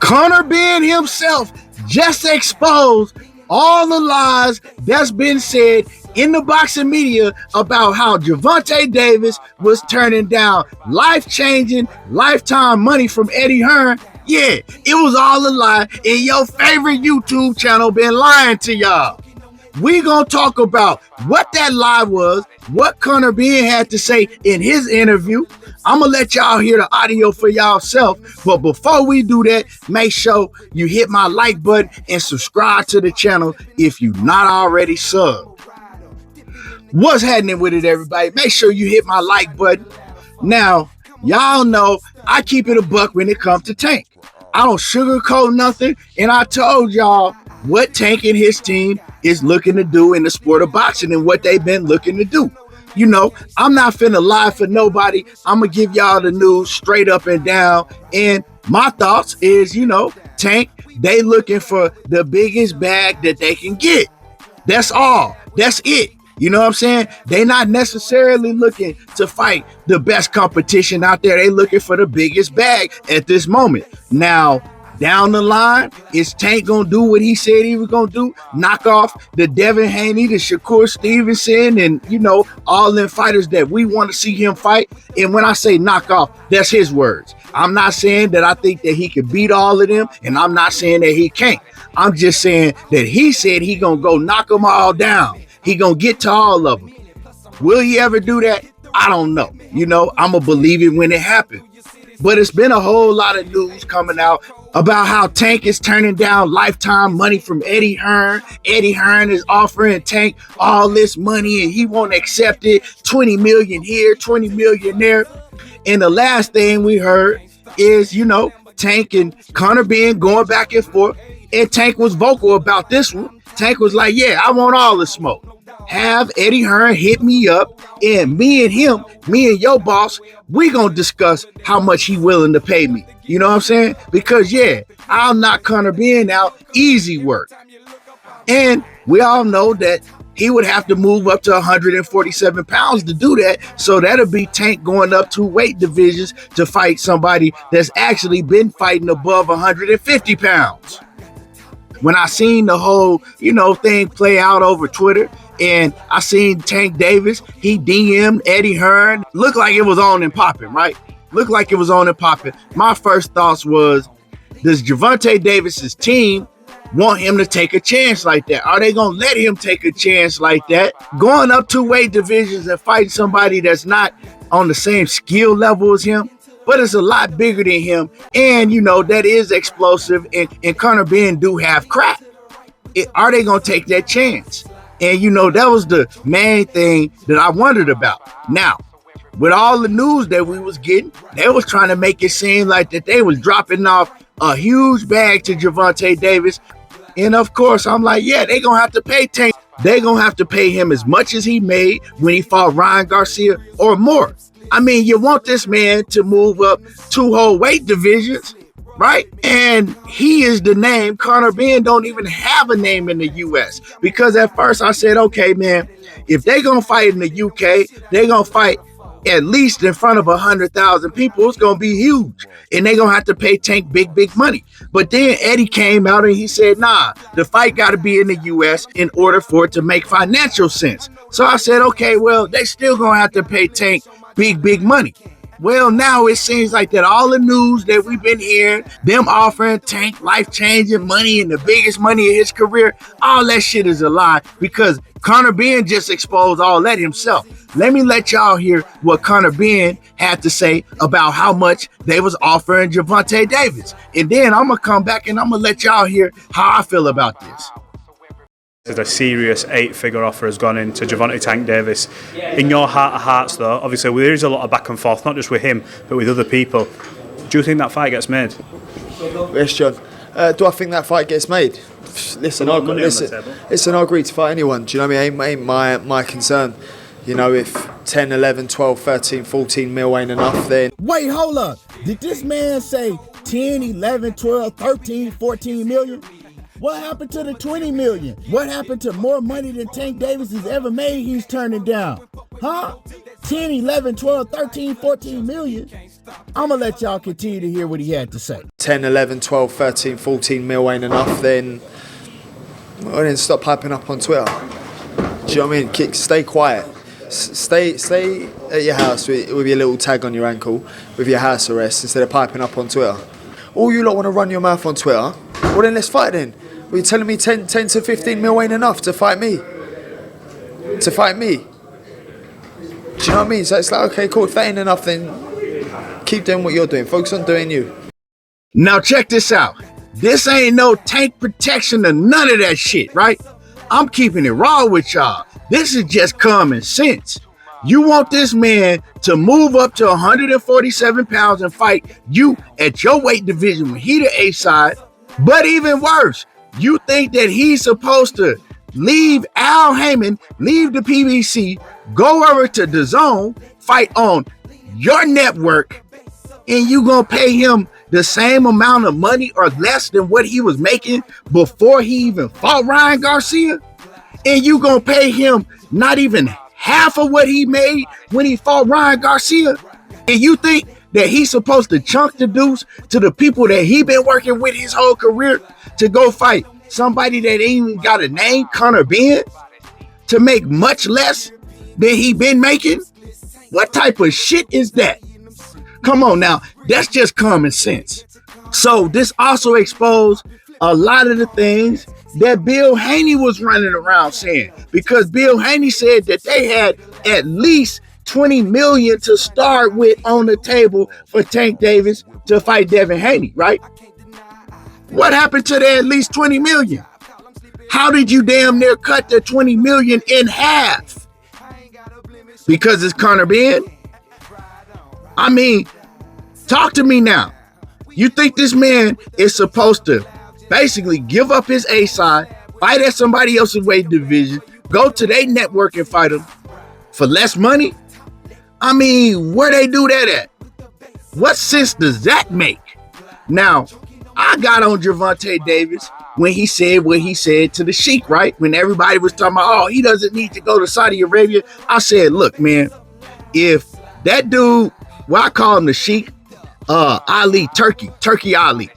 Conor Benn himself just exposed all the lies that's been said in the boxing media about how Gervonta Davis was turning down life-changing, lifetime money from Eddie Hearns. Yeah, it was all a lie, and your favorite YouTube channel been lying to y'all. We gonna talk about what that lie was, what Conor Benn had to say in his interview. I'm gonna let y'all hear the audio for y'allself, but before we do that, make sure you hit my like button and subscribe to the channel if you not already subbed. What's happening with it, everybody? Make sure you hit my like button. Now, y'all know I keep it a buck when it comes to Tank. I don't sugarcoat nothing, and I told y'all what Tank and his team is looking to do in the sport of boxing and what they've been looking to do. You know, I'm not finna lie for nobody. I'm gonna give y'all the news straight up and down. And my thoughts is, you know, Tank, they looking for the biggest bag that they can get. That's all. That's it. You know what I'm saying? They not necessarily looking to fight the best competition out there. They looking for the biggest bag at this moment. Now, down the line, is Tank gonna do what he said he was gonna do? Knock off the Devin Haney, the Shakur Stevenson, and, you know, all them fighters that we want to see him fight. And when I say knock off, that's his words. I'm not saying that I think that he could beat all of them, and I'm not saying that he can't. I'm just saying that he said he gonna go knock them all down. He gonna get to all of them. Will he ever do that? I don't know. You know, I'm gonna believe it when it happens. But it's been a whole lot of news coming out about how Tank is turning down lifetime money from Eddie Hearns. Eddie Hearns is offering Tank all this money and he won't accept it. 20 million here, 20 million there. And the last thing we heard is, you know, Tank and Conor Benn going back and forth. And Tank was vocal about this one. Tank was like, yeah, I want all the smoke. Have Eddie Hearns hit me up, and me and him, me and your boss, we gonna discuss how much he willing to pay me. You know what I'm saying? Because yeah, I'll knock Conor Benn out, easy work. And we all know that he would have to move up to 147 pounds to do that. So that'll be Tank going up 2 weight divisions to fight somebody that's actually been fighting above 150 pounds. When I seen the whole, you know, thing play out over Twitter, and I seen Tank Davis, he DM'd Eddie Hearns. Looked like it was on and popping, right? Looked like it was on and popping. My first thoughts was, does Gervonta Davis's team want him to take a chance like that? Are they gonna let him take a chance like that? Going up 2 weight divisions and fighting somebody that's not on the same skill level as him, but it's a lot bigger than him, and you know that is explosive, and Conor Benn do have crap. Are they gonna take that chance? And you know that was the main thing that I wondered about. Now, with all the news that we was getting, they was trying to make it seem like that they was dropping off a huge bag to Gervonta Davis, and of course I'm like, yeah, they gonna have to pay Tank. They gonna have to pay him as much as he made when he fought Ryan Garcia or more. I mean, you want this man to move up 2 whole weight divisions, right? And he is the name. Conor Benn don't even have a name in the U.S. Because at first I said, okay, man, if they gonna fight in the UK, they gonna fight at least in front of 100,000 people. It's gonna be huge, and they gonna have to pay Tank big money. But then Eddie came out and he said, nah, the fight got to be in the U.S. in order for it to make financial sense. So I said, okay, well, they still gonna have to pay Tank big money. Well, now it seems like that all the news that we've been hearing, them offering Tank life-changing money and the biggest money of his career, all that shit is a lie, because Conor Benn just exposed all that himself. Let me let y'all hear what Conor Benn had to say about how much they was offering Gervonta Davis. And then I'm going to come back and I'm going to let y'all hear how I feel about this. A serious 8-figure offer has gone into Gervonta Tank Davis. In your heart of hearts, though, obviously there is a lot of back and forth, not just with him, but with other people. Do you think that fight gets made? Yes, John. Do I think that fight gets made? Listen, I agree to fight anyone. Do you know what I mean? Ain't my concern. You know, if 10, 11, 12, 13, 14 mil ain't enough, then... Wait, hold up. Did this man say 10, 11, 12, 13, 14 million? What happened to the 20 million? What happened to more money than Tank Davis has ever made he's turning down? Huh? 10, 11, 12, 13, 14 million? I'm going to let y'all continue to hear what he had to say. 10, 11, 12, 13, 14 mil ain't enough, then stop piping up on Twitter. Do you know what I mean? Stay quiet. Stay at your house with your little tag on your ankle, with your house arrest, instead of piping up on Twitter. All you lot want to run your mouth on Twitter, well then let's fight then. Well, you're telling me 10 to 15 mil ain't enough to fight me? To fight me? Do you know what I mean? So it's like, okay, cool, if that ain't enough, then keep doing what you're doing. Focus on doing you. Now check this out. This ain't no tank protection or none of that shit, right? I'm keeping it raw with y'all. This is just common sense. You want this man to move up to 147 pounds and fight you at your weight division when he the A side. But even worse, you think that he's supposed to leave Al Heyman, leave the PBC, go over to DAZN, fight on your network, and you gonna pay him the same amount of money or less than what he was making before he even fought Ryan Garcia? And you gonna pay him not even half of what he made when he fought Ryan Garcia? And you think that he's supposed to chunk the deuce to the people that he been working with his whole career to go fight somebody that ain't even got a name, Conor Benn, to make much less than he been making? What type of shit is that? Come on now, that's just common sense. So this also exposed a lot of the things that Bill Haney was running around saying, because Bill Haney said that they had at least 20 million to start with on the table for Tank Davis to fight Devin Haney, right? What happened to the at least 20 million? How did you damn near cut the 20 million in half? Because it's Conor Benn? I mean, talk to me now. You think this man is supposed to basically give up his A side, fight at somebody else's weight division, go to their network and fight them for less money? I mean, where they do that at? What sense does that make? Now, I got on Gervonta Davis when he said what he said to the Sheik, right? When everybody was talking about, oh, he doesn't need to go to Saudi Arabia. I said, look, man, if that dude, well, I call him the Sheik, Ali, Turkey Ali.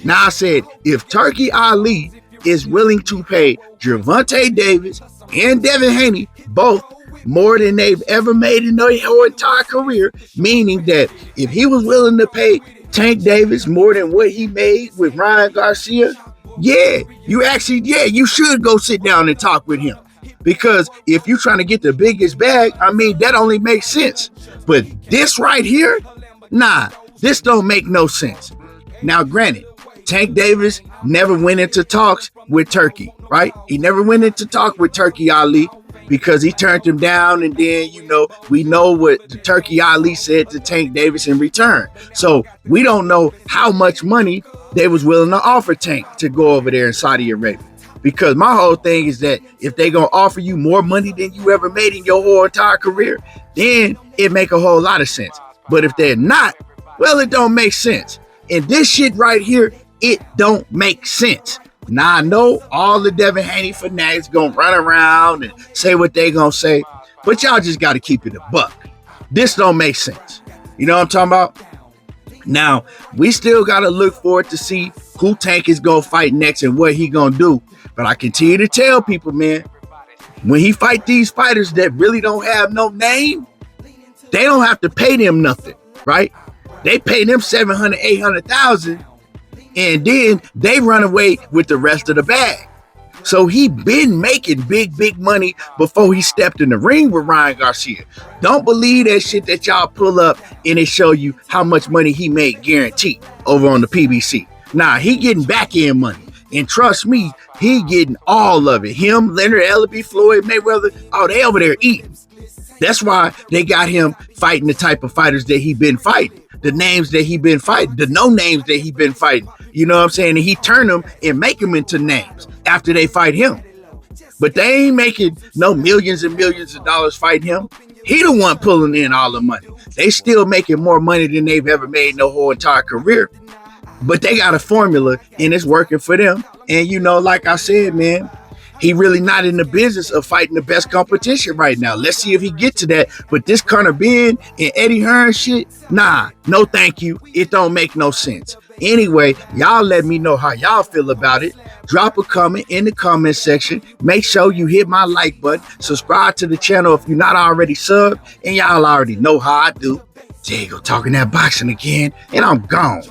Now I said, if Turkey Ali is willing to pay Gervonta Davis and Devin Haney both more than they've ever made in their whole entire career, meaning that if he was willing to pay Tank Davis more than what he made with Ryan Garcia, you should go sit down and talk with him. Because if you're trying to get the biggest bag, I mean, that only makes sense. But this right here, nah, this don't make no sense. Now, granted, Tank Davis never went into talks with Turkey, right? He never went into talk with Turkey Ali because he turned him down. And then, we know what the Turkey Ali said to Tank Davis in return. So we don't know how much money they was willing to offer Tank to go over there in Saudi Arabia. Because my whole thing is that if they gonna offer you more money than you ever made in your whole entire career, then it make a whole lot of sense. But if they're not, well, it don't make sense. And this shit right here, it don't make sense. Now I know all the Devin Haney fanatics gonna run around and say what they gonna say, but y'all just gotta keep it a buck. This don't make sense. You know what I'm talking about? Now, we still gotta look forward to see who Tank is gonna fight next and what he gonna do. But I continue to tell people, man, when he fight these fighters that really don't have no name, they don't have to pay them nothing, right? They pay them 700, 800,000, and then they run away with the rest of the bag. So he been making big money before he stepped in the ring with Ryan Garcia. Don't believe that shit that y'all pull up and it show you how much money he made guaranteed over on the PBC. Nah, he getting back end money. And trust me, he getting all of it. Him, Leonard Ellaby, Floyd Mayweather, they over there eating. That's why they got him fighting the type of fighters that he been fighting. The names that he been fighting. The no names that he been fighting. You know what I'm saying? And he turn them and make them into names after they fight him. But they ain't making no millions and millions of dollars fighting him. He the one pulling in all the money. They still making more money than they've ever made in their whole entire career. but they got a formula and it's working for them. And like I said, man, he really not in the business of fighting the best competition right now. Let's see if he get to that. But this Conor Benn and Eddie Hearns shit, nah, no thank you. It don't make no sense. Anyway, y'all let me know how y'all feel about it. Drop a comment in the comment section. Make sure you hit my like button. Subscribe to the channel if you're not already subbed. And y'all already know how I do. There you go, talking that boxing again. And I'm gone.